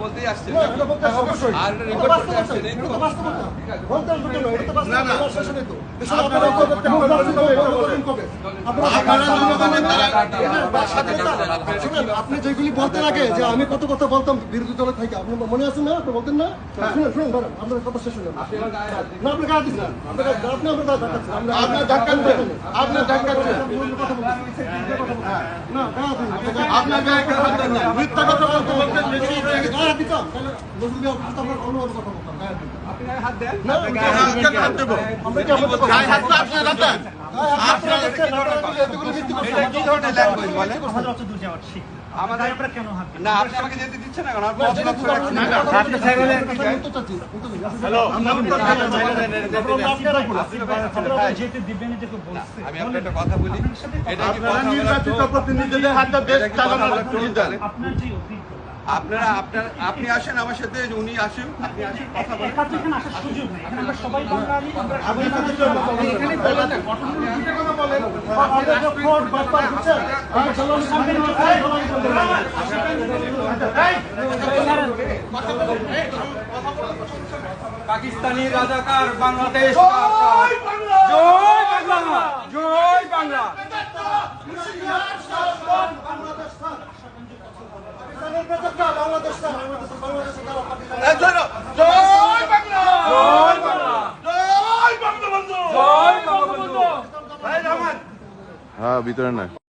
বলতেই আসছেন না, এটা বলতে আসছি, অবশ্যই। আর এটা এটা রেকর্ড করতে বাস্তবতা, আসছেন এই তো এটা বাস্তবতা। বলতে আসবে কেন? এটা তো না, না। বাস্তবতা, আমার শাসনে তো। এসব আপনারা কবে থেকে বলতে আসছেন, কবে? বন্ধ করবেন কবে? আপনারা শুনেন, আপনি যেগুলি বলতেন আগে যে আমি কত কথা বলতাম বিরোধী দলে থেকে, আপনি মনে আছেন না? আপনি বলতেন না? শুনেন, শুনেন, ধরেন, আপনার কথা শেষ হলো না। আপনি আমার গায়ে দিচ্ছেন। আপনি আমার গায়ে ধাক্কাচ্ছেন। আপনার ধাক্কাচ্ছেন। আপনার ধাক্কাচ্ছেন। না, গায়ে দিন। আপনার গায়ে কেন হাত দেন না? মিথ্যা কথা বলতে বলতে গায়ে দিতাম, তাহলে নজরুল অফিসে আপনার অন্যভাবে কথা বলতাম, গায়ে দিতাম। আপনি গায়ে হাত দেন না, কেন হাত দেবো? আমরা কি আপনাদের কথা গায়ে হাত তো আপনার হাত দেন। আপনারা দেখছেন, আপনারা এতগুলো মিথ্যে কথা এটা কি ধরনের ল্যাঙ্গুয়েজ বলেন? আমাদের অত দূর যাওয়ার ঠিক না। আমাদের আপনারা কেন হাত দিন? না আপনি আমাকে যেতে দিচ্ছেন না কেন? না, যেটা আপনি আপনি না আপনি ছেড়ে কি যায়? উত্তর চাচ্ছি, উত্তর দিন। হ্যালো আপনারা যেতে দিবেন এটা তো বলছে। আমি আপনার একটা কথা বলি এটা কি আপনারা কথা বলার নির্বাচিত তো প্রতিনিধিদের হাতে দেশ এটা কি কথা চালানোর বলার সুযোগ তো দেন। আপনার যে অভিজ্ঞতা আপনি আসেন আমার সাথে উনি আসেন আপনি আসেন কথা বলেন একা তো এখানে আসার সুযোগ নেই। এখানে আমরা সবাই বাঙালি, আমরা আপনি এখানে বলেন না, গঠনমূলক কথা বলেন। আপনাদের যে ফোর্ট বাটপার বুঝছেন? আমি জ্বালানি সামনে হচ্ছে, জ্বালানি বন্ধ করবেন। পাকিস্তানি রাজাকার বাংলাদেশ জয় বাংলা জয় বাংলা বাংলাদেশ স্যার। পাকিস্তানের প্রজেক্টটা বাংলাদেশ স্যার। বাংলাদেশের দ্বারা পাকিস্তান জয় বাংলা জয় বাংলা জয় বঙ্গবন্ধু জয় বঙ্গবন্ধু হ্যাঁ, ভিতরে না।